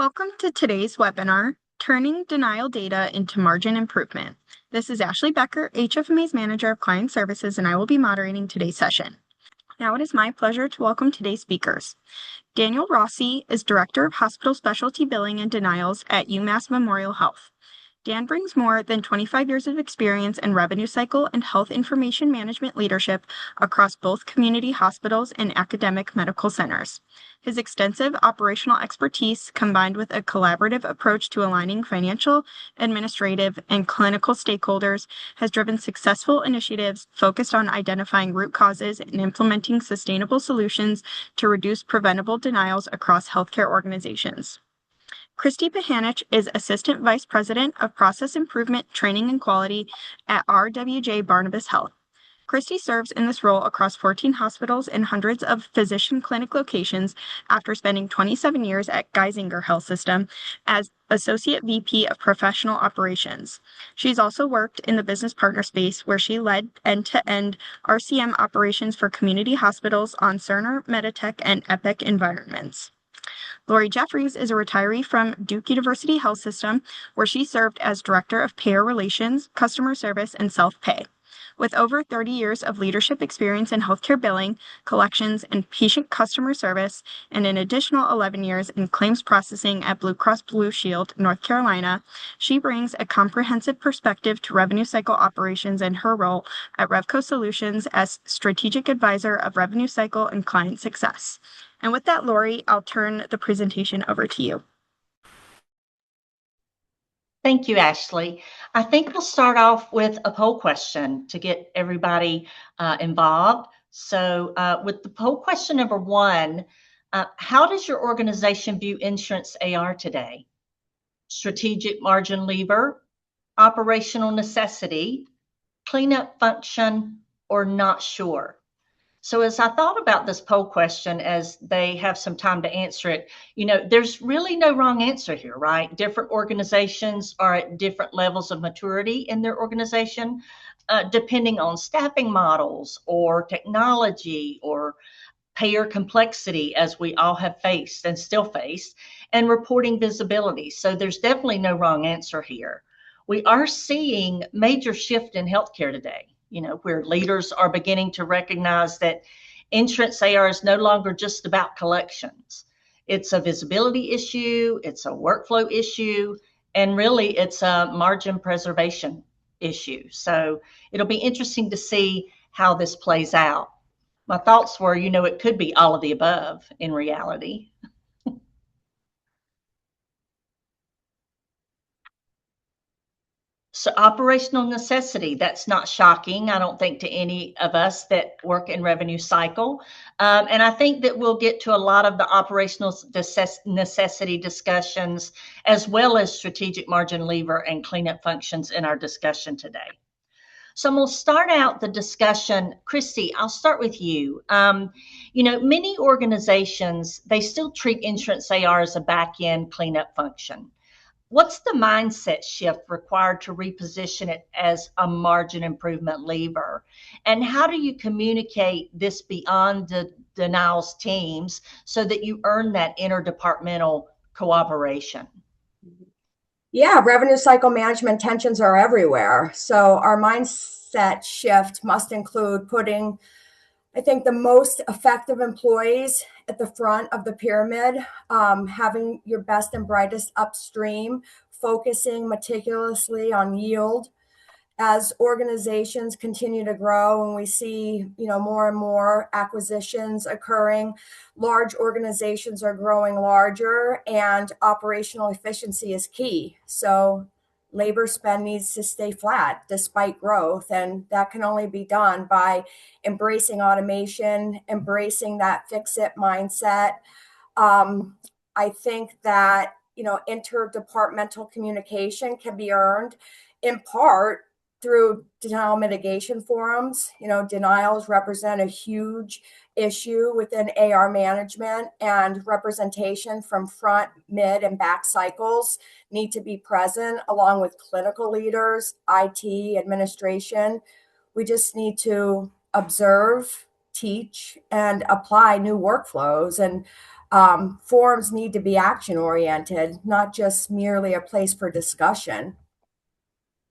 Welcome to today's webinar, Turning Denial Data into Margin Improvement. This is Ashley Becker, HFMA's Manager of Client Services, and I will be moderating today's session. Now it is my pleasure to welcome today's speakers. Daniel Rossi is Director of Hospital Specialty Billing and Denials at UMass Memorial Health. Dan brings more than 25 years of experience in revenue cycle and health information management leadership across both community hospitals and academic medical centers. His extensive operational expertise, combined with a collaborative approach to aligning financial, administrative, and clinical stakeholders, has driven successful initiatives focused on identifying root causes and implementing sustainable solutions to reduce preventable denials across healthcare organizations. Christy Pahanich is Assistant Vice President of Process Improvement, Training, and Quality at RWJBarnabas Health. Christy serves in this role across 14 hospitals and hundreds of physician clinic locations after spending 27 years at Geisinger Health System as Associate VP of Professional Operations. She's also worked in the business partner space where she led end-to-end RCM operations for community hospitals on Cerner, Meditech, and Epic environments. Lori Jeffries is a retiree from Duke University Health System, where she served as Director of Payer Relations, Customer Service, and Self-Pay. With over 30 years of leadership experience in healthcare billing, collections, and patient customer service, and an additional 11 years in claims processing at Blue Cross Blue Shield, North Carolina, she brings a comprehensive perspective to revenue cycle operations in her role at Revco Solutions as Strategic Advisor of Revenue Cycle and Client Success. And with that, Lori, I'll turn the presentation over to you. Thank you, Ashley. I think we'll start off with a poll question to get everybody involved. So with the poll question number one, how does your organization view insurance AR today? Strategic margin lever, operational necessity, cleanup function, or not sure? So as I thought about this poll question, as they have some time to answer it, there's really no wrong answer here, right? Different organizations are at different levels of maturity in their organization, depending on staffing models or technology or payer complexity, as we all have faced and still face, and reporting visibility. So there's definitely no wrong answer here. We are seeing major shift in healthcare today. Where leaders are beginning to recognize that insurance AR is no longer just about collections. It's a visibility issue, it's a workflow issue, and really it's a margin preservation issue. So it'll be interesting to see how this plays out. My thoughts were, it could be all of the above in reality. So operational necessity, that's not shocking, I don't think, to any of us that work in revenue cycle. And I think that we'll get to a lot of the operational necessity discussions, as well as strategic margin lever and cleanup functions in our discussion today. So I'm going to start out the discussion. Christy, I'll start with you. Many organizations, they still treat insurance AR as a back-end cleanup function. What's the mindset shift required to reposition it as a margin improvement lever? And how do you communicate this beyond the denials teams so that you earn that interdepartmental cooperation? Yeah, revenue cycle management tensions are everywhere. So our mindset shift must include putting, I think, the most effective employees at the front of the pyramid, having your best and brightest upstream, focusing meticulously on yield. As organizations continue to grow and we see, more and more acquisitions occurring, large organizations are growing larger and operational efficiency is key. So labor spend needs to stay flat despite growth. And that can only be done by embracing automation, embracing that fix-it mindset. I think that, interdepartmental communication can be earned in part through denial mitigation forums. Denials represent a huge issue within AR management, and representation from front, mid, and back cycles need to be present along with clinical leaders, IT, administration. We just need to observe, teach, and apply new workflows. And Forums need to be action oriented, not just merely a place for discussion.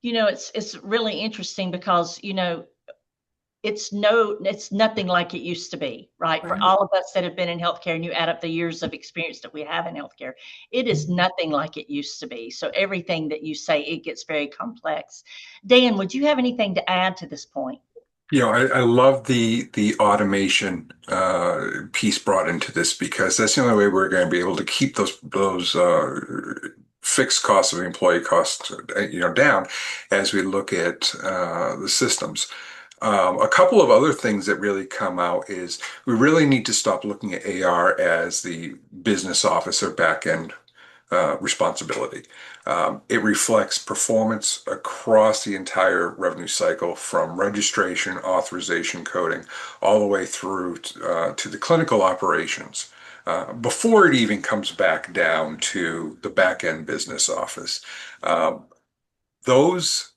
It's really interesting because, it's nothing like it used to be, right? For Right. all of us that have been in healthcare, and you add up the years of experience that we have in healthcare, it is nothing like it used to be. So everything that you say, it gets very complex. Dan, would you have anything to add to this point? I love the automation piece brought into this, because that's the only way we're going to be able to keep those fixed costs of employee costs down as we look at the systems. A couple of other things that really come out is we really need to stop looking at AR as the business office or back end responsibility. It reflects performance across the entire revenue cycle, from registration, authorization, coding, all the way through to the clinical operations, before it even comes back down to the back end business office. Those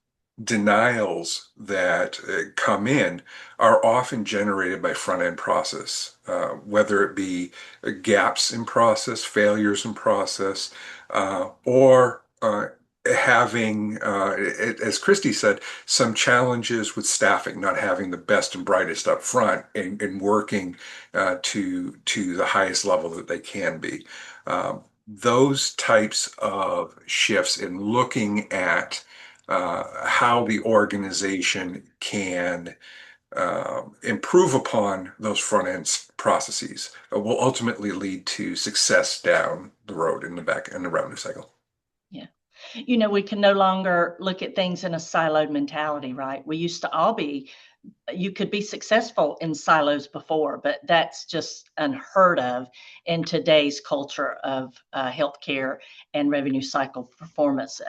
denials that come in are often generated by front end process, whether it be gaps in process, failures in process, or having, as Christy said, some challenges with staffing, not having the best and brightest up front, and working to the highest level that they can be. Those types of shifts in looking at how the organization can improve upon those front end processes will ultimately lead to success down the road in the revenue cycle. Yeah. We can no longer look at things in a siloed mentality, right? We used to all be, you could be successful in silos before, but that's just unheard of in today's culture of healthcare and revenue cycle performance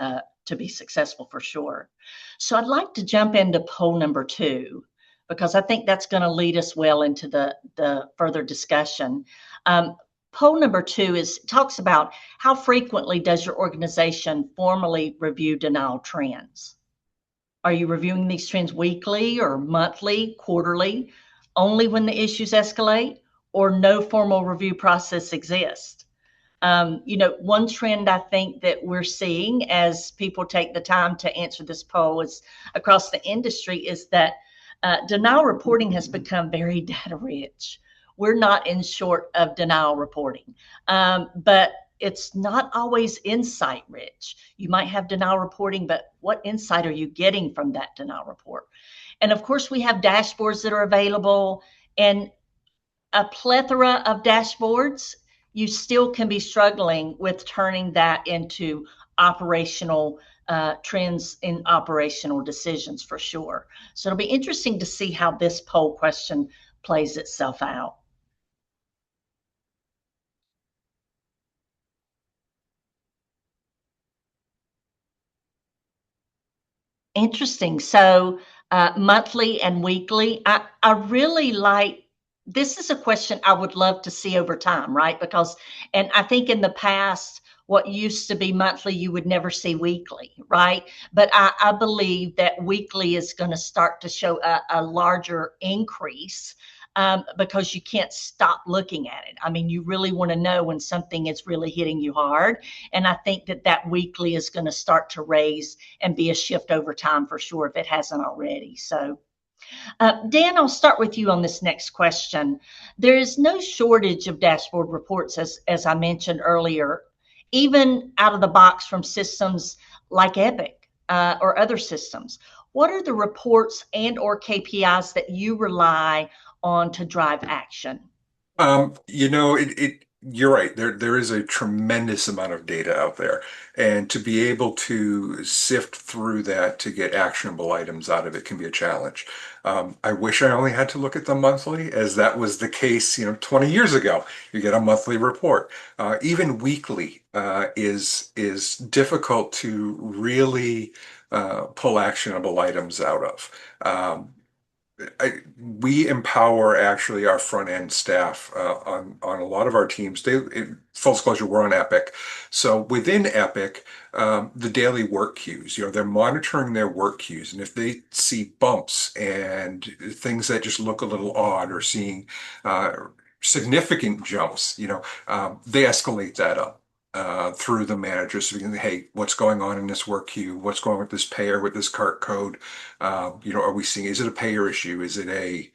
to be successful for sure. So I'd like to jump into poll number 2, because I think that's going to lead us well into the further discussion. Poll number 2 talks about how frequently does your organization formally review denial trends? Are you reviewing these trends weekly or monthly, quarterly, only when the issues escalate, or no formal review process exists? One trend I think that we're seeing as people take the time to answer this poll is across the industry is that denial reporting has become very data rich. We're not in short of denial reporting, but it's not always insight rich. You might have denial reporting, but what insight are you getting from that denial report? And of course, we have dashboards that are available, and a plethora of dashboards. You still can be struggling with turning that into operational trends in operational decisions for sure. So it'll be interesting to see how this poll question plays itself out. Interesting. So monthly and weekly, I really like, this is a question I would love to see over time, right? Because, and I think in the past, what used to be monthly, you would never see weekly, right? But I believe that weekly is going to start to show a larger increase because you can't stop looking at it. I mean, you really want to know when something is really hitting you hard. And I think that weekly is going to start to raise and be a shift over time for sure, if it hasn't already. So Dan, I'll start with you on this next question. There is no shortage of dashboard reports, as I mentioned earlier, even out of the box from systems like Epic or other systems. What are the reports and or KPIs that you rely on to drive action? You're right. There is a tremendous amount of data out there, and to be able to sift through that to get actionable items out of it can be a challenge. I wish I only had to look at them monthly, as that was the case, 20 years ago. You get a monthly report. Even weekly is difficult to really pull actionable items out of. We empower actually our front end staff on a lot of our teams. Full disclosure, we're on Epic. So within Epic, the daily work queues, they're monitoring their work queues. And if they see bumps and things that just look a little odd, or seeing significant jumps, they escalate that up through the managers. So, hey, what's going on in this work queue? What's going on with this payer, with this cart code? Are we seeing, is it a payer issue? Is it a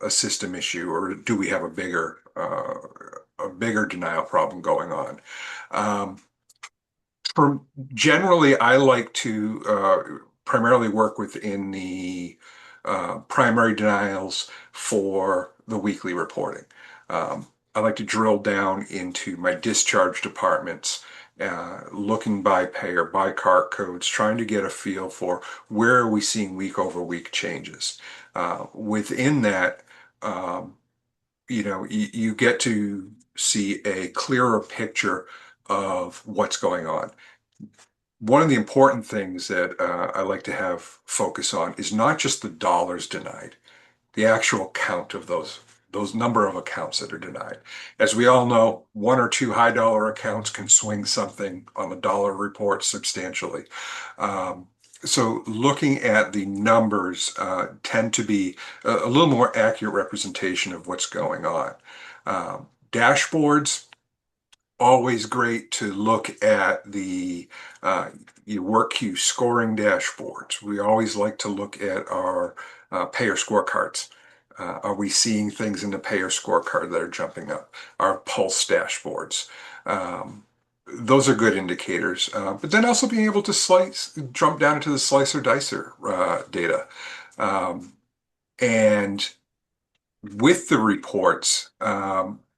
system issue, or do we have a bigger denial problem going on? Generally, I like to primarily work within the primary denials for the weekly reporting. I like to drill down into my discharge departments, looking by payer, by cart codes, trying to get a feel for where are we seeing week over week changes. Within that, you get to see a clearer picture of what's going on. One of the important things that I like to have focus on is not just the dollars denied, the actual count of those number of accounts that are denied. As we all know, one or two high dollar accounts can swing something on the dollar report substantially. So looking at the numbers tend to be a little more accurate representation of what's going on. Dashboards, always great to look at the work queue scoring dashboards. We always like to look at our payer scorecards. Are we seeing things in the payer scorecard that are jumping up? Our pulse dashboards. Those are good indicators. But then also being able to jump down into the slicer dicer data. And with the reports,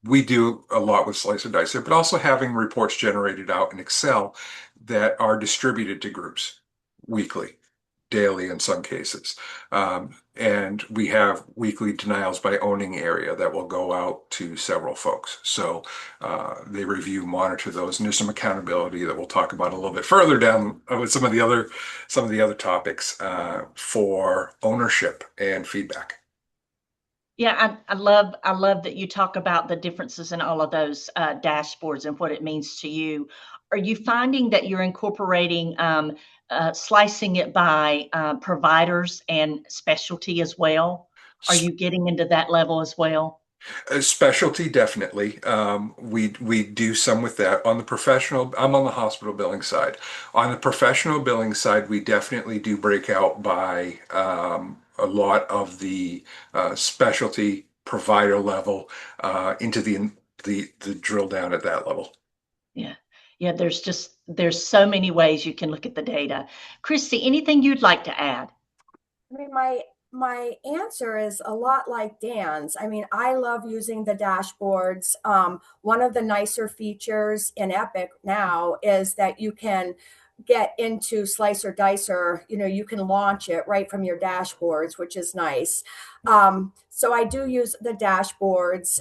we do a lot with slicer dicer, but also having reports generated out in Excel that are distributed to groups weekly, daily in some cases. And we have weekly denials by owning area that will go out to several folks. So they review, monitor those, and there's some accountability that we'll talk about a little bit further down with some of the other topics for ownership and feedback. Yeah, I love that you talk about the differences in all of those dashboards and what it means to you. Are you finding that you're incorporating slicing it by providers and specialty as well? Are you getting into that level as well? Specialty, definitely. We do some with that. On the professional, I'm on the hospital billing side. On the professional billing side, we definitely do break out by a lot of the specialty provider level into the drill down at that level. Yeah. Yeah, there's so many ways you can look at the data. Christy, anything you'd like to add? I mean, my answer is a lot like Dan's. I mean, I love using the dashboards. One of the nicer features in Epic now is that you can get into Slicer Dicer. You can launch it right from your dashboards, which is nice. So I do use the dashboards.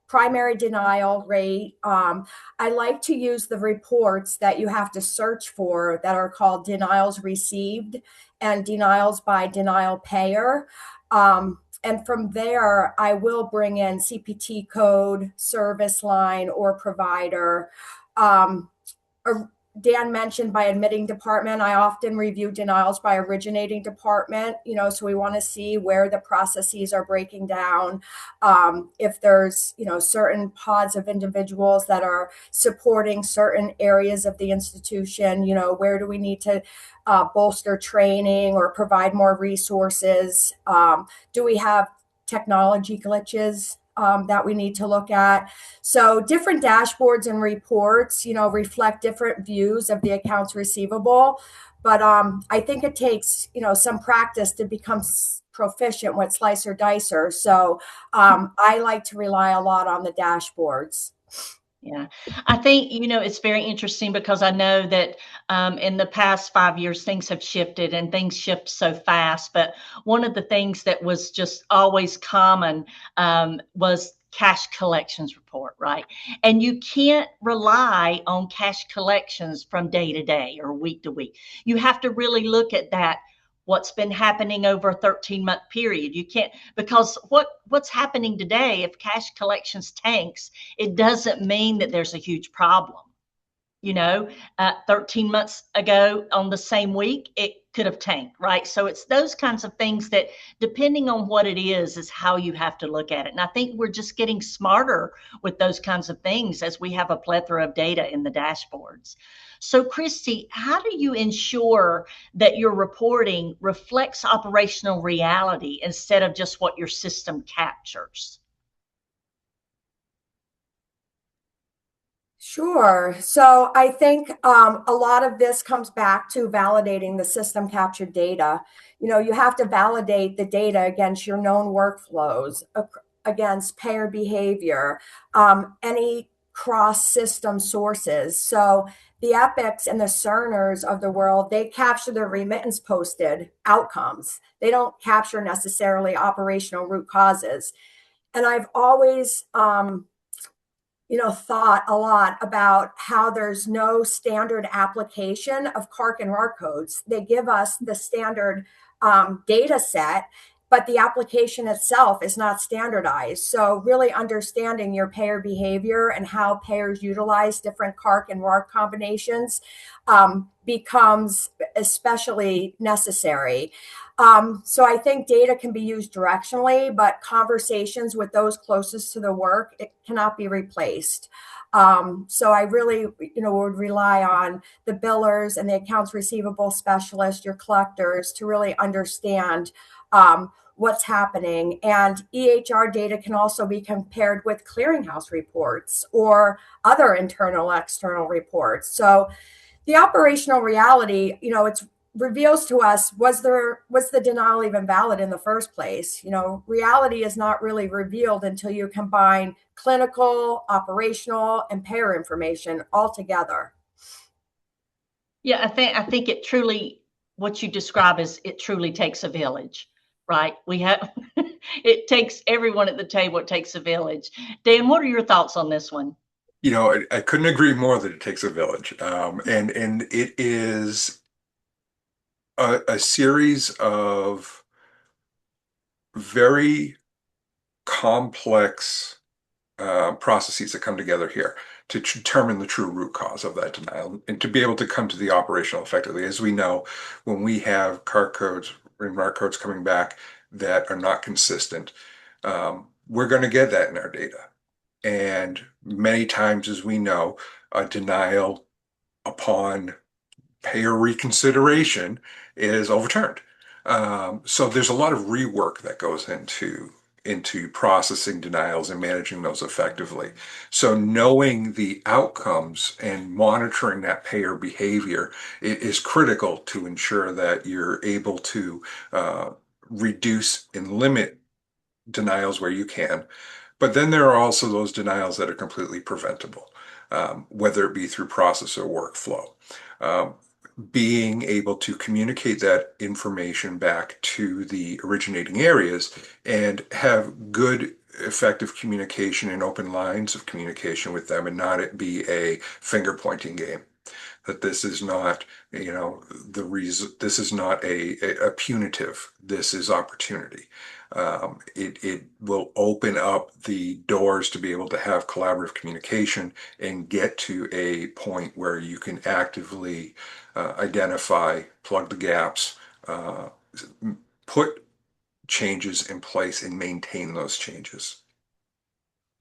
Primary denial rate. I like to use the reports that you have to search for that are called denials received and denials by denial payer. And from there, I will bring in CPT code, service line, or provider. Dan mentioned by admitting department. I often review denials by originating department, so we want to see where the processes are breaking down. If there's, certain pods of individuals that are supporting certain areas of the institution, where do we need to bolster training or provide more resources? Do we have technology glitches that we need to look at? So different dashboards and reports, reflect different views of the accounts receivable. But I think it takes, some practice to become proficient with Slicer Dicer. So I like to rely a lot on the dashboards. Yeah, I think, it's very interesting because I know that in the past 5 years, things have shifted and things shift so fast. But one of the things that was just always common was cash collections report, right? And you can't rely on cash collections from day to day or week to week. You have to really look at that. What's been happening over a 13-month period. You can't, because what's happening today, if cash collections tanks, it doesn't mean that there's a huge problem. 13 months ago on the same week, it could have tanked, right? So it's those kinds of things that, depending on what it is how you have to look at it. And I think we're just getting smarter with those kinds of things as we have a plethora of data in the dashboards. So Christy, how do you ensure that your reporting reflects operational reality instead of just what your system captures? Sure. So I think a lot of this comes back to validating the system captured data. You have to validate the data against your known workflows, against payer behavior, any cross-system sources. So the Epics and the Cerners of the world, they capture the remittance posted outcomes. They don't capture necessarily operational root causes. And I've always thought a lot about how there's no standard application of CARC and RAR codes. They give us the standard data set, but the application itself is not standardized. So really understanding your payer behavior and how payers utilize different CARC and RAR combinations becomes especially necessary. So I think data can be used directionally, but conversations with those closest to the work, it cannot be replaced. So I really, would rely on the billers and the accounts receivable specialists, your collectors, to really understand what's happening. And EHR data can also be compared with clearinghouse reports or other internal, external reports. So the operational reality, it reveals to us, was the denial even valid in the first place? Reality is not really revealed until you combine clinical, operational, and payer information all together. Yeah, I think it truly, what you describe is, it truly takes a village, right? We have, it takes everyone at the table. It takes a village. Dan, what are your thoughts on this one? I couldn't agree more that it takes a village. And it is a series of very complex processes that come together here to determine the true root cause of that denial and to be able to come to the operational effectively. As we know, when we have CARC codes and RAR codes coming back that are not consistent, we're going to get that in our data. And many times, as we know, a denial upon payer reconsideration is overturned. So there's a lot of rework that goes into processing denials and managing those effectively. So knowing the outcomes and monitoring that payer behavior is critical to ensure that you're able to reduce and limit denials where you can. But then there are also those denials that are completely preventable, whether it be through process or workflow. Being able to communicate that information back to the originating areas and have good, effective communication and open lines of communication with them, and not it be a finger pointing game. That this is not, the reason, this is not a punitive, this is opportunity. It will open up the doors to be able to have collaborative communication and get to a point where you can actively identify, plug the gaps, put changes in place and maintain those changes.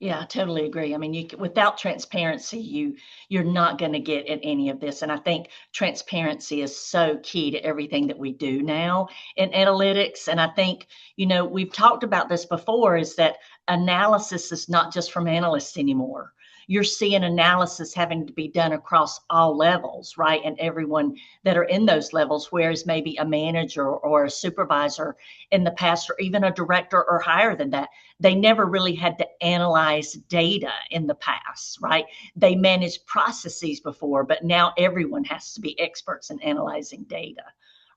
Yeah, I totally agree. I mean, without transparency, you're not going to get at any of this. And I think transparency is so key to everything that we do now in analytics. And I think, we've talked about this before, is that analysis is not just from analysts anymore. You're seeing analysis having to be done across all levels, right? And everyone that are in those levels, whereas maybe a manager or a supervisor in the past, or even a director or higher than that, they never really had to analyze data in the past, right? They managed processes before, but now everyone has to be experts in analyzing data,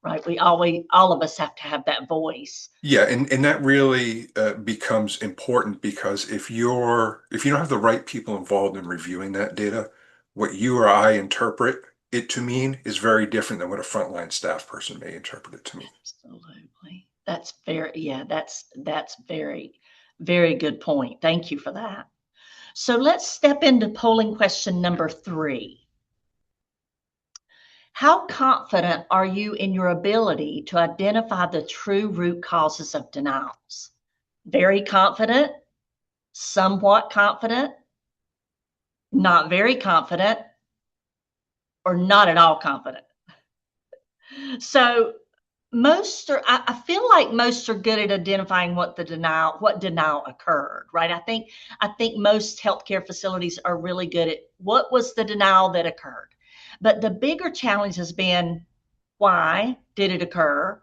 right? All of us have to have that voice. Yeah, and that really becomes important, because if you don't have the right people involved in reviewing that data, what you or I interpret it to mean is very different than what a frontline staff person may interpret it to mean. Absolutely. That's very, very good point. Thank you for that. So let's step into polling question number 3. How confident are you in your ability to identify the true root causes of denials? Very confident, somewhat confident, not very confident, or not at all confident. So I feel like most are good at identifying what denial occurred, right? I think most healthcare facilities are really good at what was the denial that occurred. But the bigger challenge has been, why did it occur?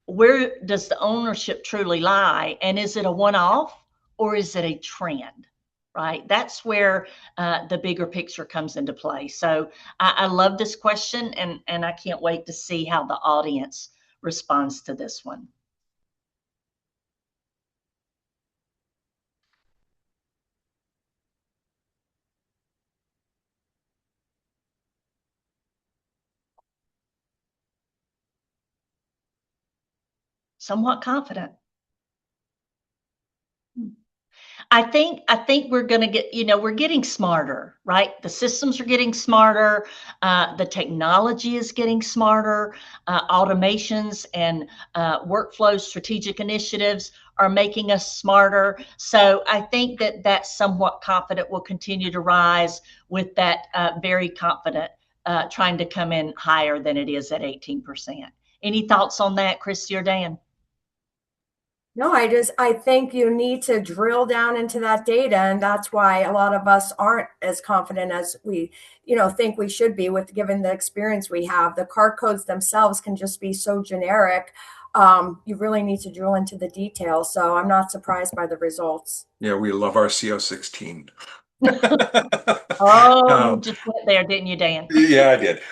Where does the ownership truly lie? And is it a one-off or is it a trend? Right? That's where the bigger picture comes into play. So I love this question, and I can't wait to see how the audience responds to this one. Somewhat confident. I think we're going to get, we're getting smarter, right? The systems are getting smarter. The technology is getting smarter. Automations and workflow strategic initiatives are making us smarter. So I think that somewhat confident will continue to rise, with that very confident trying to come in higher than it is at 18%. Any thoughts on that, Christy or Dan? No, I think you need to drill down into that data. And that's why a lot of us aren't as confident as we, think we should be, with given the experience we have. The card codes themselves can just be so generic. You really need to drill into the details. So I'm not surprised by the results. Yeah, we love our CO16. Oh, you just went there, didn't you, Dan? Yeah, I did.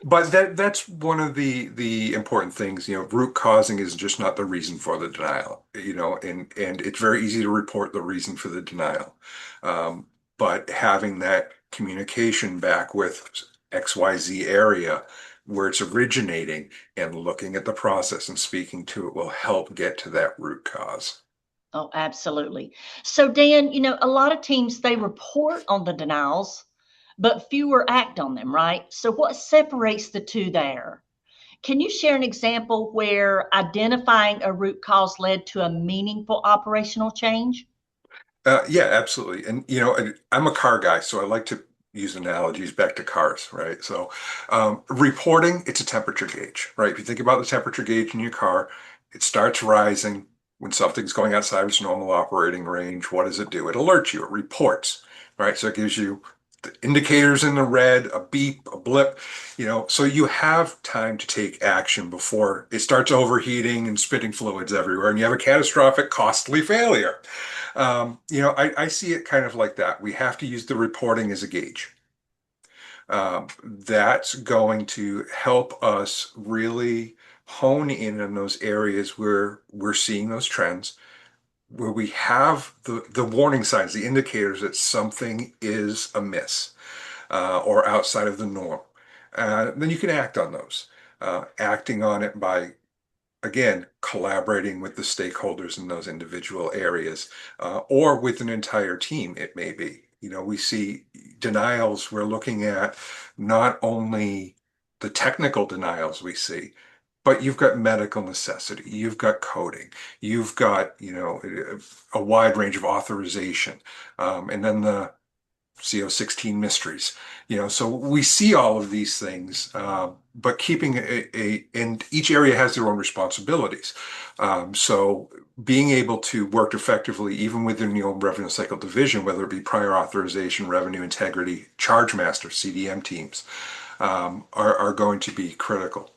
But that's one of the important things. Root causing is just not the reason for the denial. And it's very easy to report the reason for the denial. But having that communication back with XYZ area where it's originating and looking at the process and speaking to it will help get to that root cause. Oh, absolutely. So Dan, a lot of teams, they report on the denials, but fewer act on them, right? So what separates the two there? Can you share an example where identifying a root cause led to a meaningful operational change? Yeah, absolutely. And I'm a car guy, so I like to use analogies back to cars, right? So reporting, it's a temperature gauge, right? If you think about the temperature gauge in your car, it starts rising when something's going outside its normal operating range. What does it do? It alerts you, it reports, right? So it gives you the indicators in the red, a beep, a blip, so you have time to take action before it starts overheating and spitting fluids everywhere and you have a catastrophic, costly failure. I see it kind of like that. We have to use the reporting as a gauge. That's going to help us really hone in on those areas where we're seeing those trends, where we have the warning signs, the indicators that something is amiss or outside of the norm. Then you can act on those. Acting on it by, again, collaborating with the stakeholders in those individual areas, or with an entire team, it may be. We see denials, we're looking at not only the technical denials we see, but you've got medical necessity, you've got coding, you've got, a wide range of authorization, and then the CO16 mysteries. So we see all of these things, but keeping and each area has their own responsibilities. So being able to work effectively, even within your own revenue cycle division, whether it be prior authorization, revenue integrity, charge master, CDM teams, are going to be critical.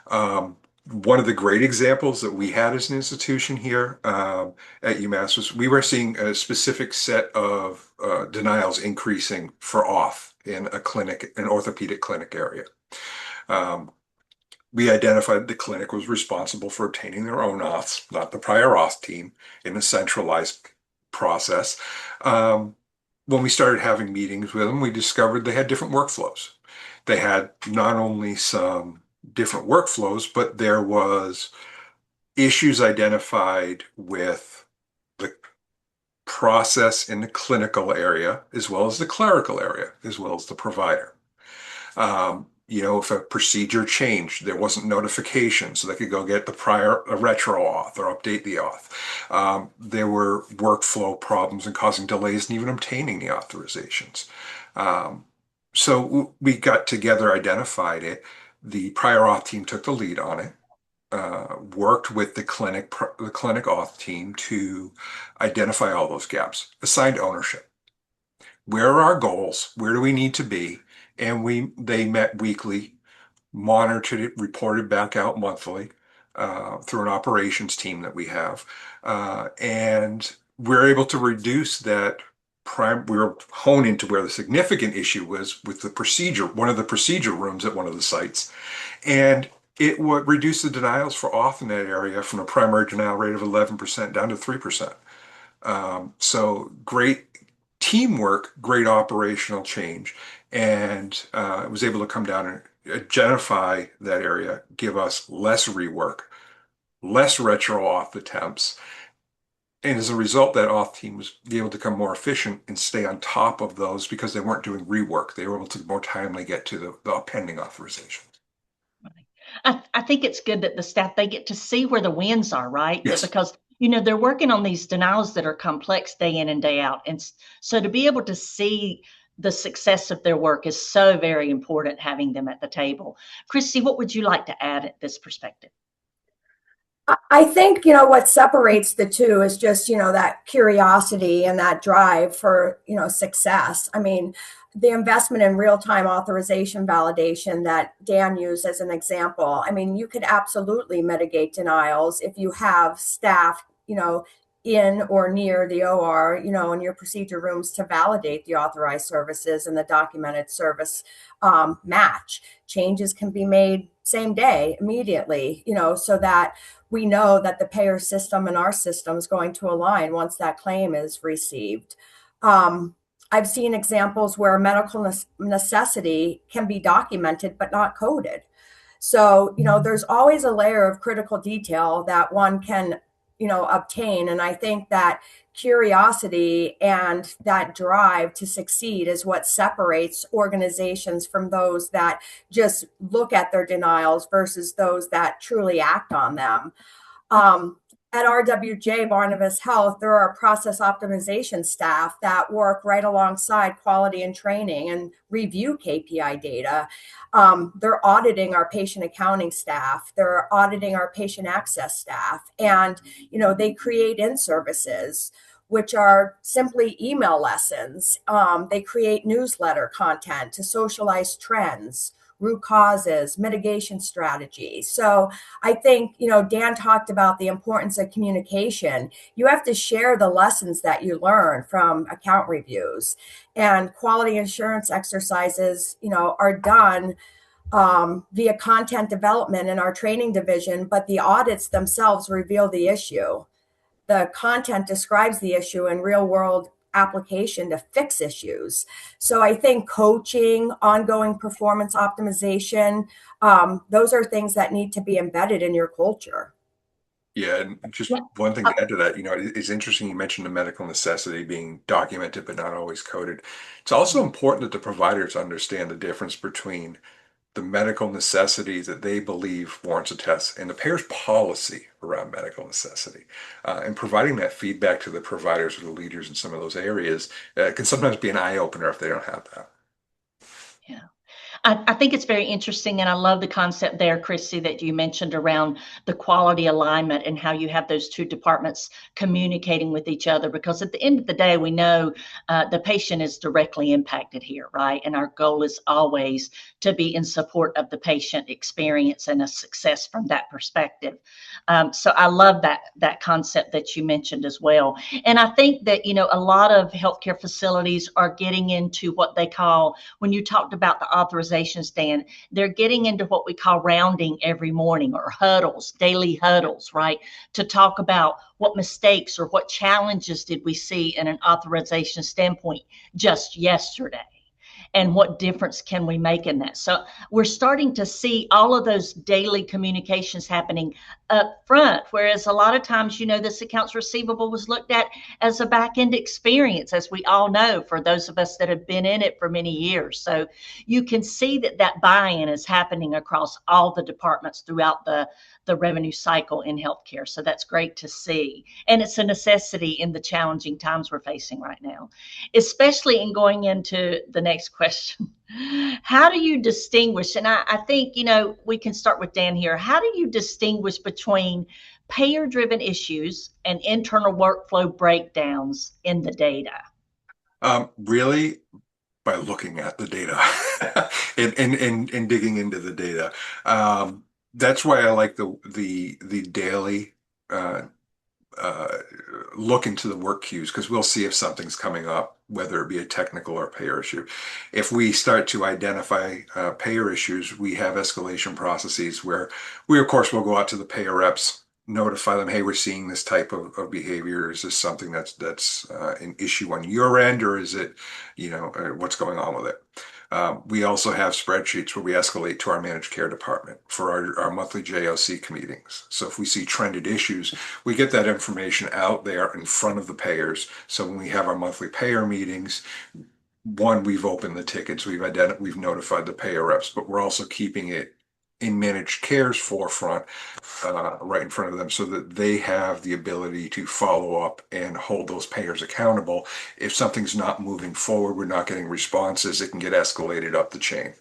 One of the great examples that we had as an institution here at UMass was we were seeing a specific set of denials increasing for auth in a clinic, an orthopedic clinic area. We identified the clinic was responsible for obtaining their own auths, not the prior auth team, in a centralized process. When we started having meetings with them, we discovered they had different workflows. They had not only some different workflows, but there was issues identified with the process in the clinical area, as well as the clerical area, as well as the provider. If a procedure changed, there wasn't notification, so they could go get the prior retro auth or update the auth. There were workflow problems and causing delays in even obtaining the authorizations. So we got together, identified it. The prior auth team took the lead on it. Worked with the clinic auth team to identify all those gaps, assigned ownership. Where are our goals? Where do we need to be? And they met weekly, monitored it, reported back out monthly through an operations team that we have. And we're able to reduce that we were honed into where the significant issue was with one of the procedure rooms at one of the sites. And it would reduce the denials for auth in that area from a primary denial rate of 11% down to 3%. So great teamwork, great operational change, and it was able to come down and identify that area, give us less rework, less retro auth attempts. And as a result, that auth team was able to become more efficient and stay on top of those because they weren't doing rework. They were able to more timely get to the pending authorization. I think it's good that the staff, they get to see where the wins are, right? Yes. Because, they're working on these denials that are complex day in and day out. And so to be able to see the success of their work is so very important, having them at the table. Christy, what would you like to add at this perspective? I think, what separates the two is just, that curiosity and that drive for, success. I mean, the investment in real-time authorization validation that Dan used as an example, I mean, you could absolutely mitigate denials if you have staff, in or near the OR, in your procedure rooms to validate the authorized services and the documented service match. Changes can be made same day, immediately, so that we know that the payer system and our system is going to align once that claim is received. I've seen examples where medical necessity can be documented but not coded. So, there's always a layer of critical detail that one can, obtain. And I think that curiosity and that drive to succeed is what separates organizations from those that just look at their denials versus those that truly act on them. At RWJBarnabas Health, there are process optimization staff that work right alongside quality and training and review KPI data. They're auditing our patient accounting staff. They're auditing our patient access staff. And, they create in-services, which are simply email lessons. They create newsletter content to socialize trends, root causes, mitigation strategies. So I think, Dan talked about the importance of communication. You have to share the lessons that you learn from account reviews, and quality assurance exercises, are done via content development in our training division, but the audits themselves reveal the issue. The content describes the issue in real world application to fix issues. So I think coaching, ongoing performance optimization, those are things that need to be embedded in your culture. Yeah, and just one thing to add to that, it's interesting you mentioned the medical necessity being documented but not always coded. It's also important that the providers understand the difference between the medical necessity that they believe warrants a test and the payer's policy around medical necessity. And providing that feedback to the providers or the leaders in some of those areas can sometimes be an eye-opener if they don't have that. Yeah. I think it's very interesting, and I love the concept there, Chrissy, that you mentioned around the quality alignment and how you have those two departments communicating with each other, because at the end of the day, we know the patient is directly impacted here, right? And our goal is always to be in support of the patient experience and a success from that perspective. So I love that concept that you mentioned as well. And I think that, a lot of healthcare facilities are getting into what they call, when you talked about the authorization stand, they're getting into what we call rounding every morning, or huddles, daily huddles, right? To talk about what mistakes or what challenges did we see in an authorization standpoint just yesterday. and what difference can we make in that? So we're starting to see all of those daily communications happening up front, whereas a lot of times, this accounts receivable was looked at as a back-end experience, as we all know, for those of us that have been in it for many years. So you can see that buy-in is happening across all the departments throughout the revenue cycle in healthcare. So that's great to see. And it's a necessity in the challenging times we're facing right now, especially in going into the next question. How do you distinguish, and I think, we can start with Dan here. How do you distinguish between payer-driven issues and internal workflow breakdowns in the data? Really, by looking at the data and digging into the data. That's why I like the daily look into the work queues, because we'll see if something's coming up, whether it be a technical or payer issue. If we start to identify payer issues, we have escalation processes where we, of course, will go out to the payer reps, notify them, hey, we're seeing this type of behavior. Is this something that's an issue on your end, or is it, what's going on with it? We also have spreadsheets where we escalate to our managed care department for our monthly JOC meetings. So if we see trended issues, we get that information out there in front of the payers. So when we have our monthly payer meetings, one, we've opened the tickets, we've notified the payer reps, but we're also keeping it in managed care's forefront, right in front of them, so that they have the ability to follow up and hold those payers accountable. If something's not moving forward, we're not getting responses, it can get escalated up the chain.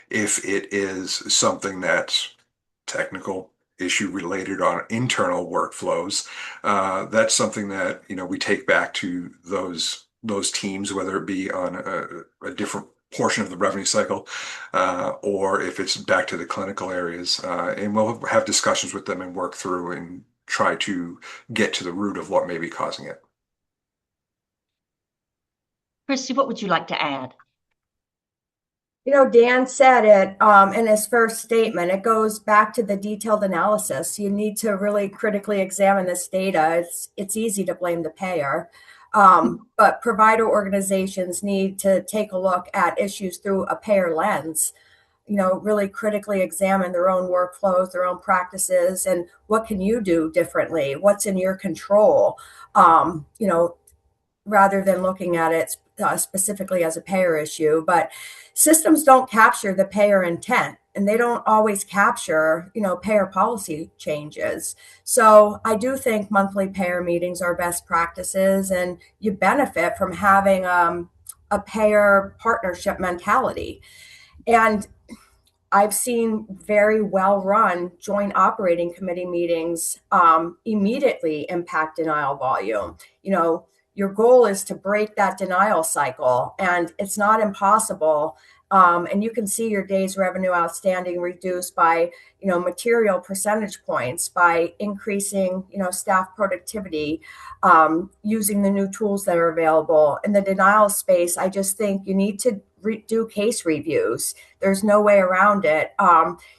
If it is something that's technical issue related on internal workflows, that's something that we take back to those teams, whether it be on a different portion of the revenue cycle, or if it's back to the clinical areas, and we'll have discussions with them and work through and try to get to the root of what may be causing it. Christy, what would you like to add? Dan said it in his first statement. It goes back to the detailed analysis. You need to really critically examine this data. It's easy to blame the payer. But provider organizations need to take a look at issues through a payer lens, really critically examine their own workflows, their own practices, and what can you do differently? What's in your control? Rather than looking at it specifically as a payer issue. But systems don't capture the payer intent, and they don't always capture, payer policy changes. So I do think monthly payer meetings are best practices, and you benefit from having a payer partnership mentality. And I've seen very well-run joint operating committee meetings immediately impact denial volume. Your goal is to break that denial cycle, and it's not impossible. And you can see your days revenue outstanding reduced by, material percentage points by increasing, staff productivity, using the new tools that are available. In the denial space, I just think you need to do case reviews. There's no way around it.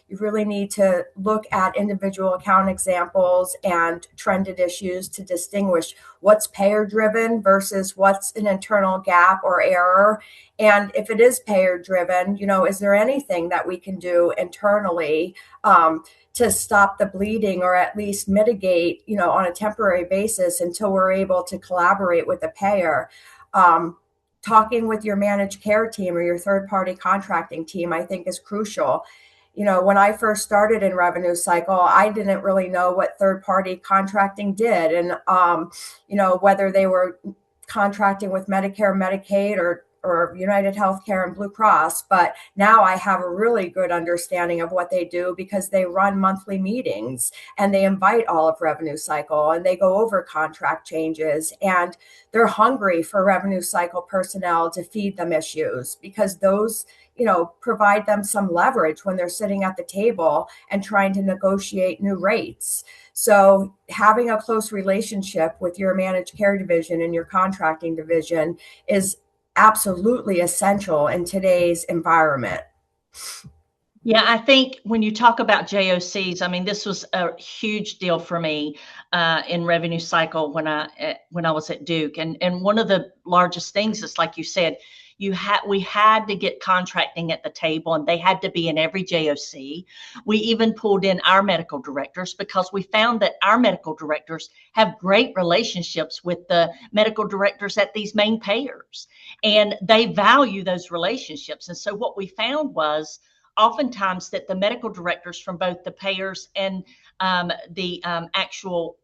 You really need to look at individual account examples and trended issues to distinguish what's payer driven versus what's an internal gap or error. And if it is payer driven, is there anything that we can do internally to stop the bleeding, or at least mitigate, on a temporary basis until we're able to collaborate with the payer? Talking with your managed care team or your third-party contracting team, I think, is crucial. When I first started in revenue cycle, I didn't really know what third-party contracting did, and whether they were contracting with Medicare, Medicaid, or United Healthcare and Blue Cross. But now I have a really good understanding of what they do, because they run monthly meetings and they invite all of revenue cycle and they go over contract changes, and they're hungry for revenue cycle personnel to feed them issues, because those, provide them some leverage when they're sitting at the table and trying to negotiate new rates. So having a close relationship with your managed care division and your contracting division is absolutely essential in today's environment. Yeah, I think when you talk about JOCs, this was a huge deal for me in revenue cycle when I was at Duke. And one of the largest things is, like you said, we had to get contracting at the table, and they had to be in every JOC. We even pulled in our medical directors because we found that our medical directors have great relationships with the medical directors at these main payers, and they value those relationships. And so what we found was oftentimes that the medical directors from both the payers and the actual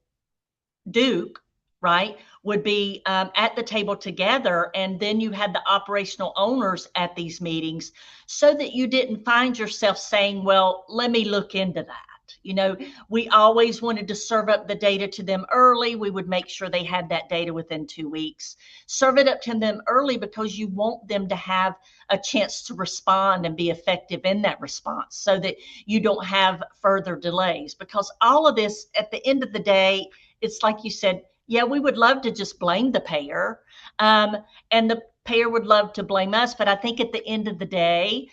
Duke, right, would be at the table together. And then you had the operational owners at these meetings so that you didn't find yourself saying, well, let me look into that. You know, we always wanted to serve up the data to them early. We would make sure they had that data within 2 weeks. Serve it up to them early because you want them to have a chance to respond and be effective in that response so that you don't have further delays. Because all of this, at the end of the day, it's like you said, yeah, we would love to just blame the payer, and the payer would love to blame us. But I think at the end of the day,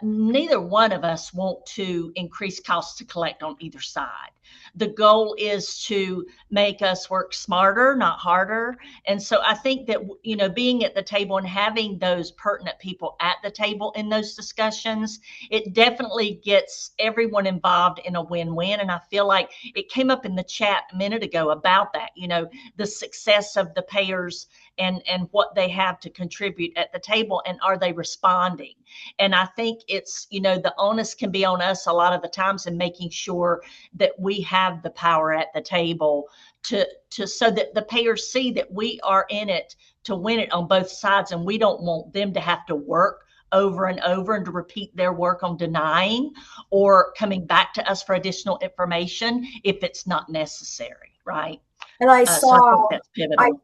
neither one of us want to increase costs to collect on either side. The goal is to make us work smarter, not harder. And so I think that, you know, being at the table and having those pertinent people at the table in those discussions, it definitely gets everyone involved in a win-win. And I feel like it came up in the chat a minute ago about that, you know, the success of the payers and what they have to contribute at the table, and are they responding? And I think it's, you know, the onus can be on us a lot of the times in making sure that we have the power at the table to so that the payers see that we are in it to win it on both sides, and we don't want them to have to work over and over and to repeat their work on denying or coming back to us for additional information if it's not necessary, right? And I So I saw, think that's pivotal.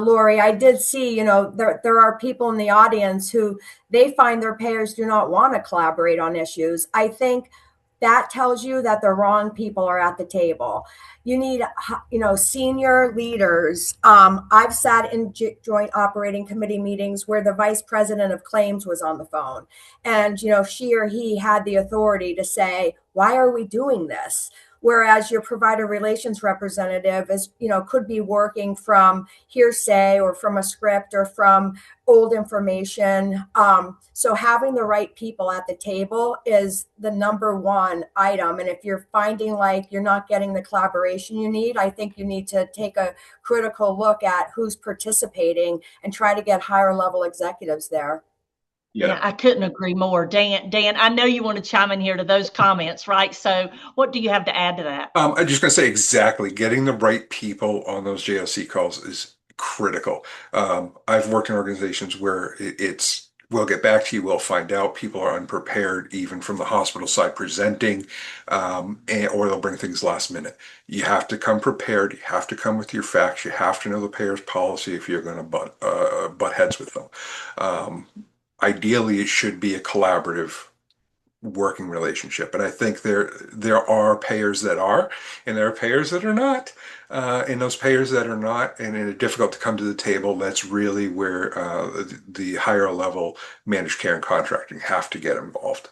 Lori, I did see, you know, there are people in the audience who they find their payers do not want to collaborate on issues. I think that tells you that the wrong people are at the table. You need, you know, senior leaders. I've sat in joint operating committee meetings where the vice president of claims was on the phone, and, you know, she or he had the authority to say, why are we doing this? Whereas your provider relations representative is, you know, could be working from hearsay or from a script or from old information. So having the right people at the table is the number one item. And if you're finding like you're not getting the collaboration you need, I think you need to take a critical look at who's participating and try to get higher level executives there. Yeah, I couldn't agree more. Dan, I know you want to chime in here to those comments, right? So what do you have to add to that? I'm just going to say exactly. Getting the right people on those JLC calls is critical. I've worked in organizations where we'll get back to you, we'll find out people are unprepared, even from the hospital side presenting, or they'll bring things last minute. You have to come prepared. You have to come with your facts. You have to know the payer's policy if you're going to butt heads with them. Ideally, it should be a collaborative working relationship. And I think there are payers that are, and there are payers that are not. And those payers that are not, and it's difficult to come to the table, that's really where the higher level managed care and contracting have to get involved.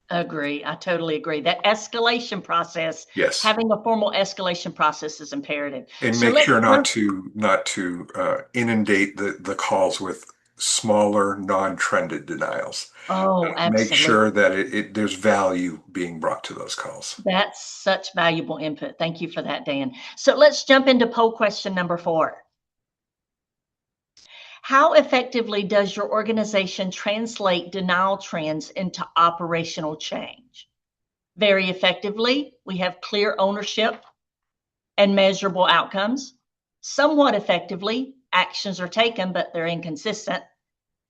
Agree. I totally agree. That escalation process, Yes. having a formal escalation process is imperative. And So make sure not to inundate the calls with smaller, non-trended denials. Oh, absolutely. Make sure that there's value being brought to those calls. That's such valuable input. Thank you for that, Dan. So let's jump into poll question number 4. How effectively does your organization translate denial trends into operational change? Very effectively. We have clear ownership and measurable outcomes. Somewhat effectively, actions are taken, but they're inconsistent.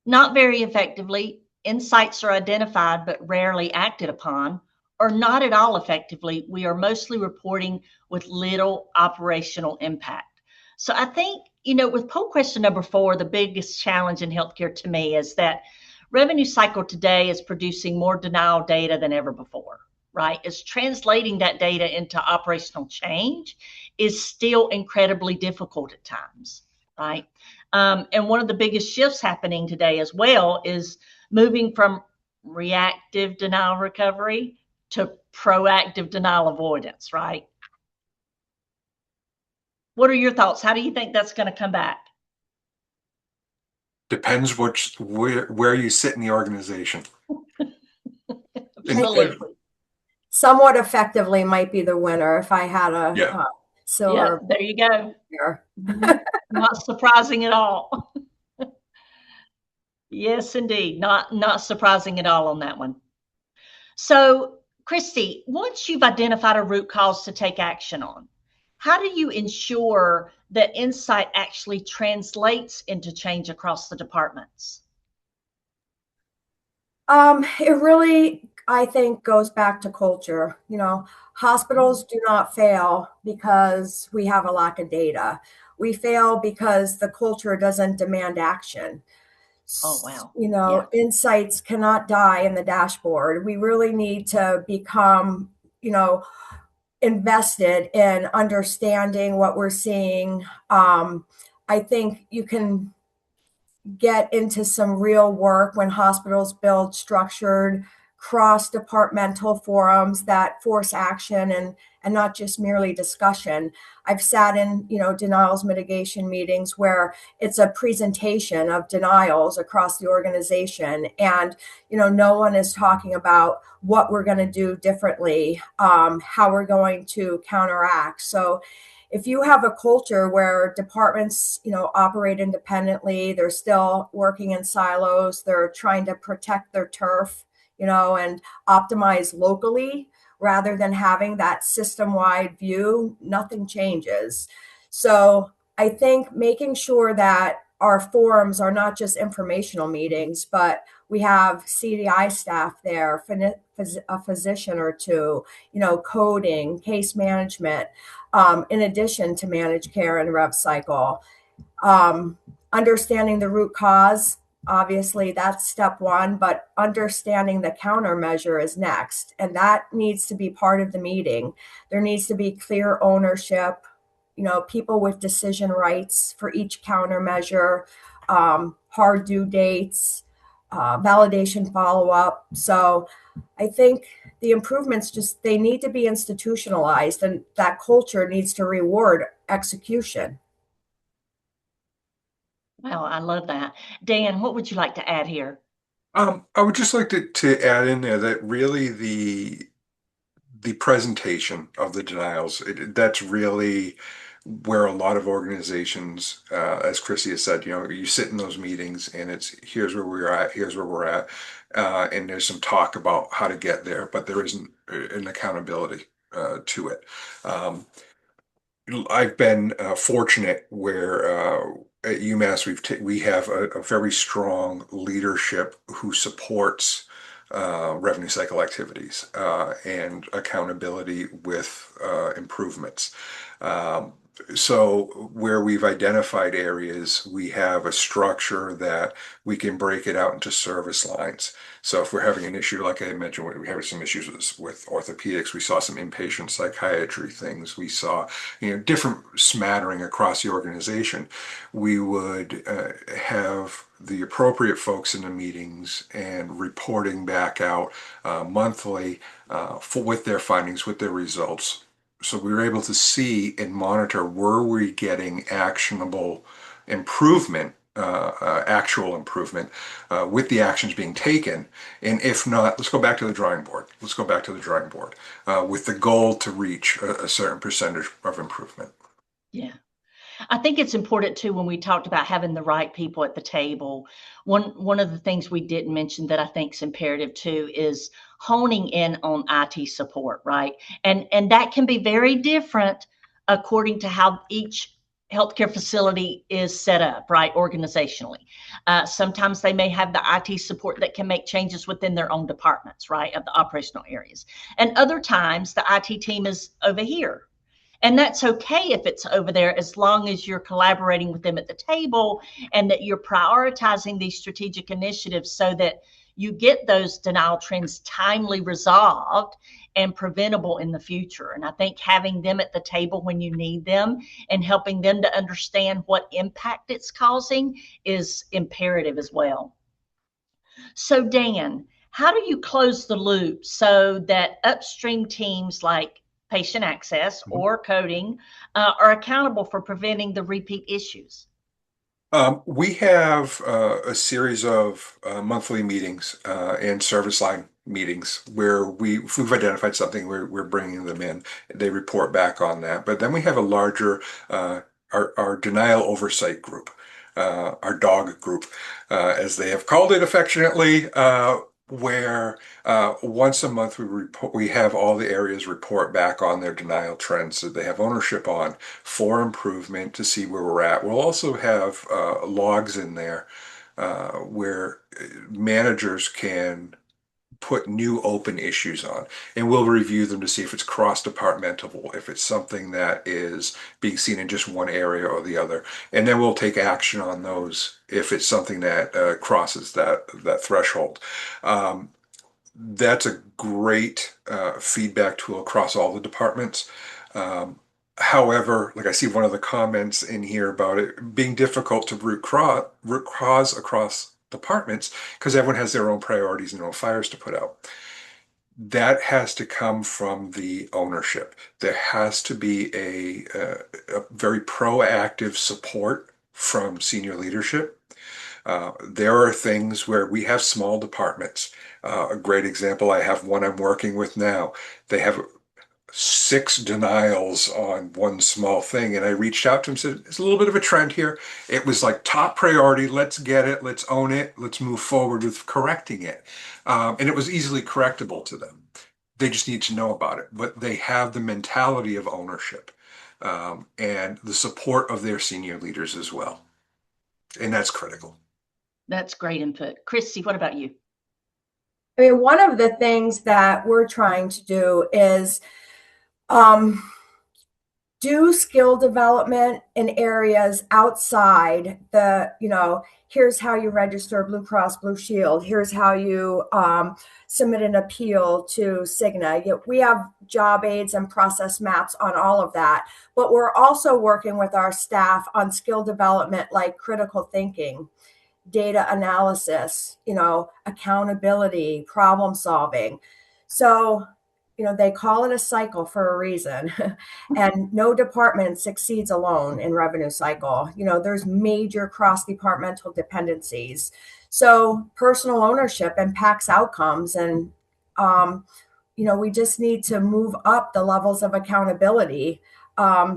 Not very effectively, insights are identified, but rarely acted upon. Or not at all effectively, we are mostly reporting with little operational impact. So I think, you know, with poll question number 4, the biggest challenge in healthcare to me is that revenue cycle today is producing more denial data than ever before, right? It's translating that data into operational change is still incredibly difficult at times, right? And one of the biggest shifts happening today as well is moving from reactive denial recovery to proactive denial avoidance, right? What are your thoughts? How do you think that's going to come back? Depends where you sit in the organization. Absolutely. Somewhat effectively might be the winner if I had a Yeah. Yeah, silver there you go. here. Not surprising at all. Yes, indeed. Not surprising at all on that one. So, Christy, once you've identified a root cause to take action on, how do you ensure that insight actually translates into change across the departments? It really, I think, goes back to culture. You know, hospitals do not fail because we have a lack of data. We fail because the culture doesn't demand action. Oh, wow. You know, Yeah. insights cannot die in the dashboard. We really need to become, you know, invested in understanding what we're seeing. I think you can get into some real work when hospitals build structured cross-departmental forums that force action and not just merely discussion. I've sat in, you know, denials mitigation meetings where it's a presentation of denials across the organization, and you know, no one is talking about what we're going to do differently, how we're going to counteract. So if you have a culture where departments, you know, operate independently, they're still working in silos, they're trying to protect their turf, you know, and optimize locally rather than having that system-wide view, nothing changes. So I think making sure that our forums are not just informational meetings, but we have CDI staff there, a physician or two, you know, coding, case management, in addition to managed care and rev cycle. Understanding the root cause, obviously that's step one, but understanding the countermeasure is next. And that needs to be part of the meeting. There needs to be clear ownership, you know, people with decision rights for each countermeasure, hard due dates, validation follow-up. So I think the improvements they need to be institutionalized, and that culture needs to reward execution. Wow, I love that. Dan, what would you like to add here? I would just like to add in there that really the presentation of the denials, that's really where a lot of organizations, as Chrissy has said, you know, you sit in those meetings and it's here's where we're at, here's where we're at, and there's some talk about how to get there, but there isn't an accountability to it. I've been fortunate where at UMass we have a very strong leadership who supports revenue cycle activities and accountability with improvements. So where we've identified areas, we have a structure that we can break it out into service lines. So if we're having an issue, like I mentioned, we have some issues with orthopedics, we saw some inpatient psychiatry things, we saw, you know, different smattering across the organization. We would have the appropriate folks in the meetings and reporting back out monthly with their findings, with their results. So we were able to see and monitor, were we getting actionable improvement, actual improvement with the actions being taken? And if not, let's go back to the drawing board. Let's go back to the drawing board with the goal to reach a certain percentage of improvement. Yeah. I think it's important too, when we talked about having the right people at the table. One of the things we didn't mention that I think is imperative too is honing in on IT support, right? And that can be very different according to how each healthcare facility is set up, right, organizationally. Sometimes they may have the IT support that can make changes within their own departments, right, of the operational areas. And other times the IT team is over here. And that's okay if it's over there, as long as you're collaborating with them at the table and that you're prioritizing these strategic initiatives so that you get those denial trends timely resolved and preventable in the future. And I think having them at the table when you need them and helping them to understand what impact it's causing is imperative as well. So Dan, how do you close the loop so that upstream teams like patient access or coding are accountable for preventing the repeat issues? We have a series of monthly meetings and service line meetings where if we've identified something, we're bringing them in. They report back on that. But then we have a larger, our denial oversight group, our dog group, as they have called it affectionately, where once a month we have all the areas report back on their denial trends that they have ownership on for improvement to see where we're at. We'll also have logs in there where managers can put new open issues on, and we'll review them to see if it's cross-departmental, if it's something that is being seen in just one area or the other, and then we'll take action on those if it's something that crosses that threshold. That's a great feedback tool across all the departments. However, like I see one of the comments in here about it being difficult to root cause across departments because everyone has their own priorities and their own fires to put out. That has to come from the ownership. There has to be a very proactive support from senior leadership. There are things where we have small departments. A great example, I have one I'm working with now. They have 6 denials on one small thing. And I reached out to him and said, it's a little bit of a trend here. It was like top priority. Let's get it. Let's own it. Let's move forward with correcting it. And it was easily correctable to them. They just need to know about it. But they have the mentality of ownership and the support of their senior leaders as well. And that's critical. That's great input. Christy, what about you? I mean, one of the things that we're trying to do is do skill development in areas outside the, here's how you register Blue Cross Blue Shield. Here's how you submit an appeal to Cigna. We have job aids and process maps on all of that, but we're also working with our staff on skill development like critical thinking, data analysis, accountability, problem solving. So, they call it a cycle for a reason. And no department succeeds alone in revenue cycle. There's major cross-departmental dependencies. So personal ownership impacts outcomes. And, we just need to move up the levels of accountability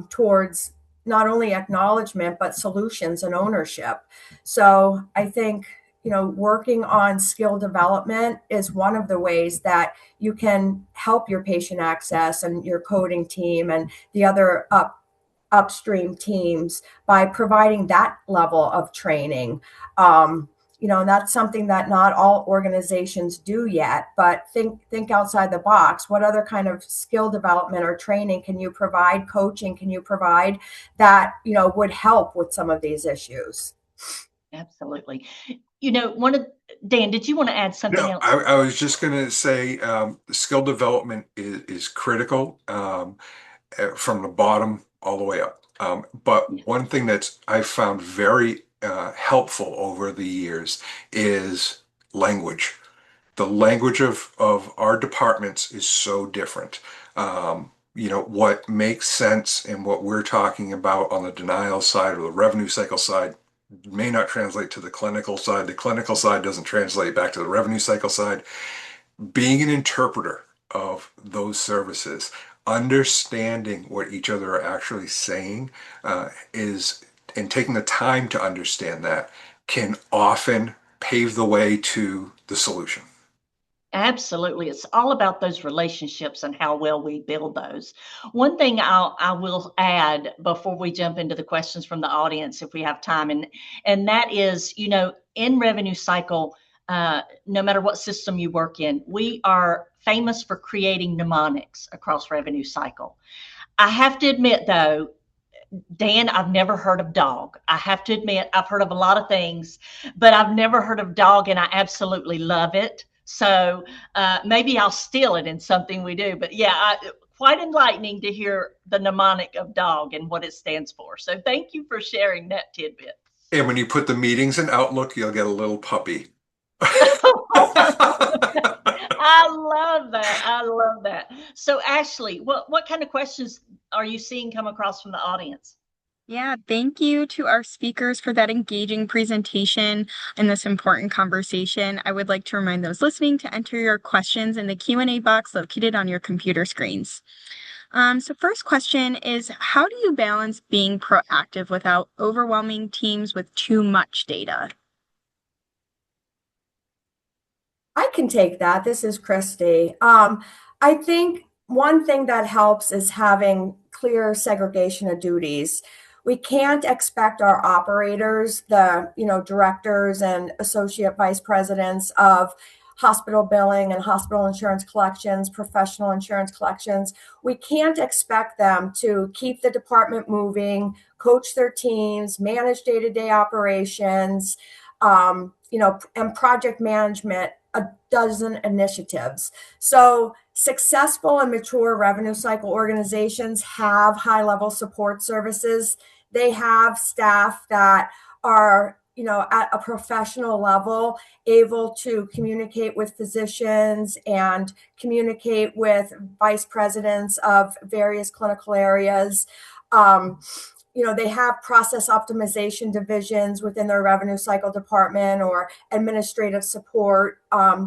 towards not only acknowledgement, but solutions and ownership. So I think, working on skill development is one of the ways that you can help your patient access and your coding team and the other upstream teams by providing that level of training. And that's something that not all organizations do yet, but think outside the box. What other kind of skill development or training can you provide, coaching can you provide that, would help with some of these issues? Absolutely. Dan, did you want to add something else? I was just going to say skill development is critical from the bottom all the way up. But one thing that's I've found very helpful over the years is language. The language of our departments is so different. What makes sense and what we're talking about on the denial side or the revenue cycle side may not translate to the clinical side. The clinical side doesn't translate back to the revenue cycle side. Being an interpreter of those services, understanding what each other are actually saying and taking the time to understand that can often pave the way to the solution. Absolutely. It's all about those relationships and how well we build those. One thing I will add before we jump into the questions from the audience, if we have time, and that is, in revenue cycle, no matter what system you work in, we are famous for creating mnemonics across revenue cycle. I have to admit, though, Dan, I've never heard of dog. I have to admit, I've heard of a lot of things, but I've never heard of dog, and I absolutely love it. So maybe I'll steal it in something we do. But yeah, quite enlightening to hear the mnemonic of dog and what it stands for. So thank you for sharing that tidbit. And when you put the meetings in Outlook, you'll get a little puppy. I love that. I love that. So Ashley, what kind of questions are you seeing come across from the audience? Yeah, thank you to our speakers for that engaging presentation and this important conversation. I would like to remind those listening to enter your questions in the Q&A box located on your computer screens. So first question is, how do you balance being proactive without overwhelming teams with too much data? I can take that. This is Christy. I think one thing that helps is having clear segregation of duties. We can't expect our operators, the directors and associate vice presidents of hospital billing and hospital insurance collections, professional insurance collections. We can't expect them to keep the department moving, coach their teams, manage day-to-day operations, and project management a dozen initiatives. So successful and mature revenue cycle organizations have high-level support services. They have staff that are, at a professional level, able to communicate with physicians and communicate with vice presidents of various clinical areas. They have process optimization divisions within their revenue cycle department or administrative support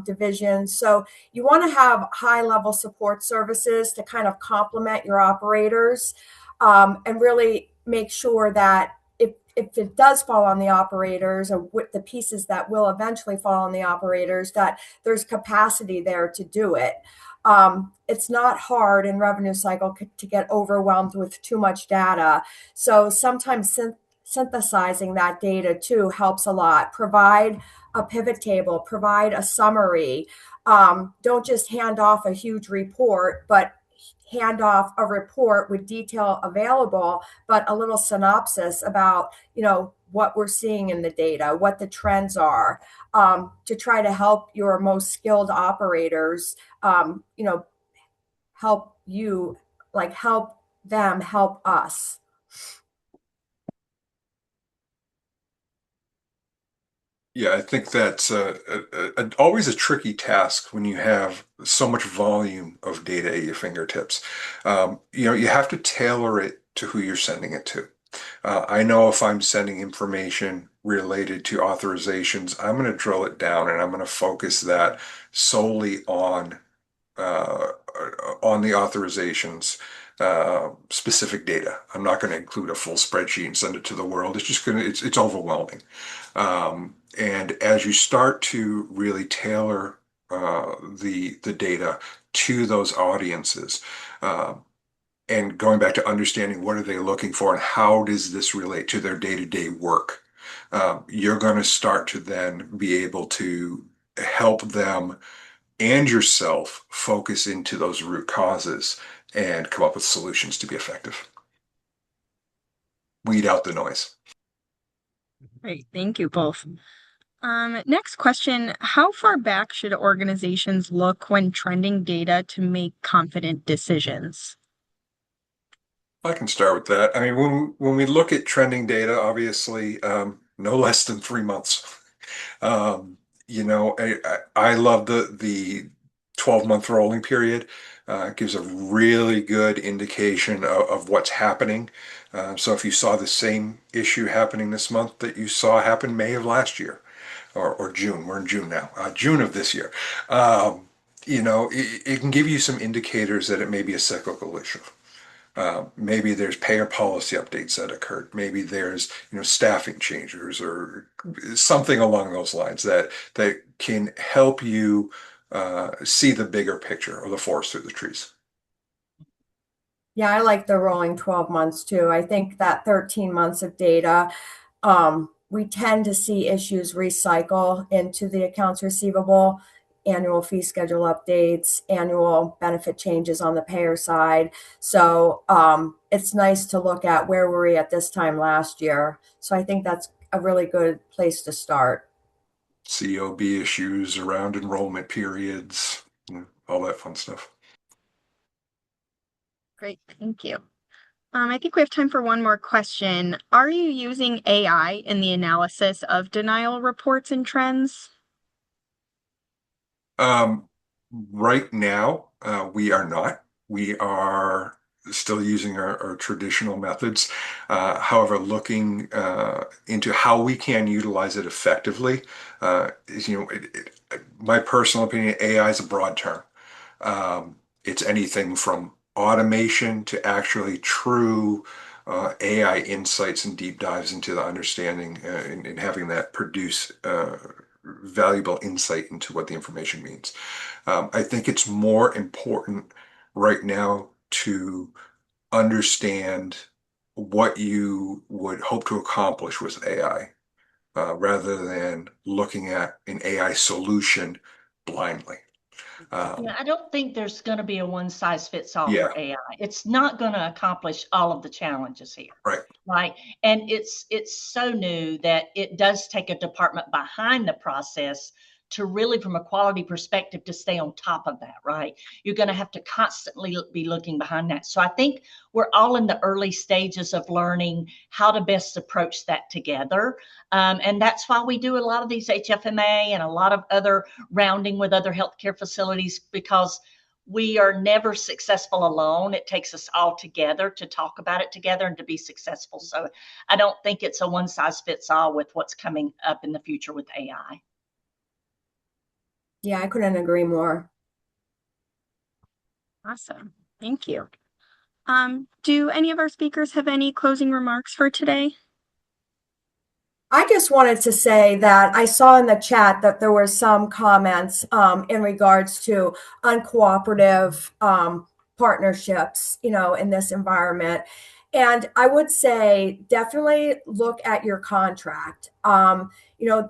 divisions. So you want to have high level support services to kind of complement your operators and really make sure that if it does fall on the operators, or with the pieces that will eventually fall on the operators, that there's capacity there to do it. It's not hard in revenue cycle to get overwhelmed with too much data. So sometimes synthesizing that data too helps a lot. Provide a pivot table, provide a summary. Don't just hand off a huge report, but hand off a report with detail available, but a little synopsis about, what we're seeing in the data, what the trends are, to try to help your most skilled operators, help you, help them help us. Yeah, I think that's always a tricky task when you have so much volume of data at your fingertips. You have to tailor it to who you're sending it to. I know if I'm sending information related to authorizations, I'm going to drill it down and I'm going to focus that solely uh, on the authorizations specific data. I'm not going to include a full spreadsheet and send it to the world. It's overwhelming. And as you start to really tailor the data to those audiences, and going back to understanding what are they looking for and how does this relate to their day-to-day work, you're going to start to then be able to help them and yourself focus into those root causes and come up with solutions to be effective. Weed out the noise. Great, thank you both. Next question, how far back should organizations look when trending data to make confident decisions? I can start with that. I mean, when we look at trending data, obviously, no less than 3 months. I love the 12-month rolling period. It gives a really good indication of what's happening. So if you saw the same issue happening this month that you saw happen May of last year, or June, we're in June now, June of this year, it can give you some indicators that it may be a cyclical issue. Maybe there's payer policy updates that occurred. Maybe there's staffing changes or something along those lines that can help you see the bigger picture or the forest through the trees. Yeah, I like the rolling 12 months too. I think that 13 months of data, we tend to see issues recycle into the accounts receivable, annual fee schedule updates, annual benefit changes on the payer side. So it's nice to look at where were we at this time last year. So I think that's a really good place to start. COB issues around enrollment periods, all that fun stuff. Great, thank you. I think we have time for one more question. Are you using AI in the analysis of denial reports and trends? Right now, we are not. We are still using our traditional methods. However, looking into how we can utilize it effectively is, my personal opinion, AI is a broad term. It's anything from automation to actually true AI insights and deep dives into the understanding and having that produce valuable insight into what the information means. I think it's more important right now to understand what you would hope to accomplish with AI, rather than looking at an AI solution blindly. Yeah, I don't think there's going to be a one size fits all Yeah, for AI. It's not going to accomplish all of the challenges here. right. Right. And it's so new that it does take a department behind the process to really, from a quality perspective, to stay on top of that. Right. You're going to have to constantly be looking behind that. So I think we're all in the early stages of learning how to best approach that together. And that's why we do a lot of these HFMA and a lot of other rounding with other healthcare facilities, because we are never successful alone. It takes us all together to talk about it together and to be successful. So I don't think it's a one size fits all with what's coming up in the future with AI. Yeah, I couldn't agree more. Awesome. Thank you. Do any of our speakers have any closing remarks for today? I just wanted to say that I saw in the chat that there were some comments in regards to uncooperative partnerships, in this environment. And I would say definitely look at your contract. A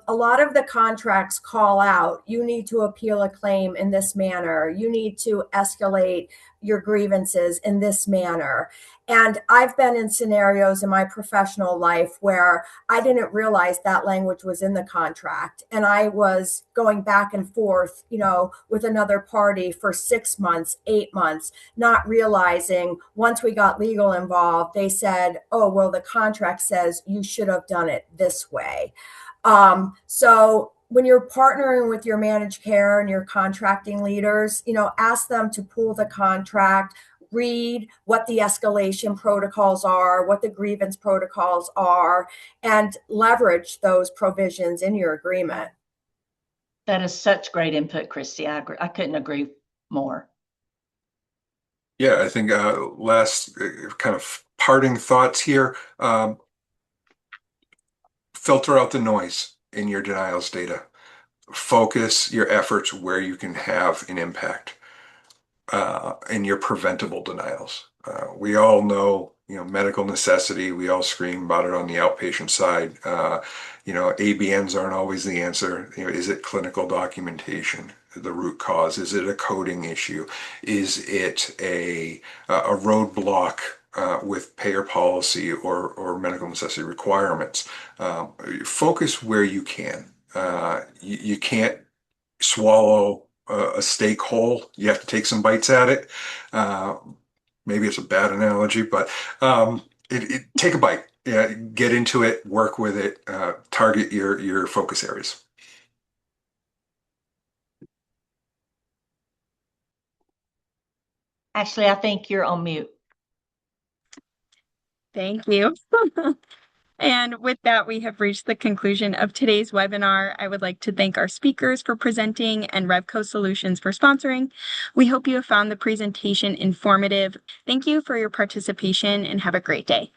lot of the contracts call out, you need to appeal a claim in this manner. You need to escalate your grievances in this manner. And I've been in scenarios in my professional life where I didn't realize that language was in the contract. And I was going back and forth, with another party for 6 months, 8 months, not realizing once we got legal involved, they said, oh, well, the contract says you should have done it this way. So when you're partnering with your managed care and your contracting leaders, ask them to pull the contract, read what the escalation protocols are, what the grievance protocols are, and leverage those provisions in your agreement. That is such great input, Christy. I agree. I couldn't agree more. Yeah, I think last kind of parting thoughts here. Filter out the noise in your denials data. Focus your efforts where you can have an impact in your preventable denials. We all know, medical necessity. We all scream about it on the outpatient side. ABNs aren't always the answer. Is it clinical documentation, the root cause? Is it a coding issue? Is it a roadblock with payer policy or medical necessity requirements? Focus where you can. You can't swallow a steak whole. You have to take some bites at it. Maybe it's a bad analogy, but take a bite. Yeah, get into it, work with it, target your focus areas. Ashley, I think you're on mute. Thank you. And with that, we have reached the conclusion of today's webinar. I would like to thank our speakers for presenting and Revco Solutions for sponsoring. We hope you have found the presentation informative. Thank you for your participation and have a great day.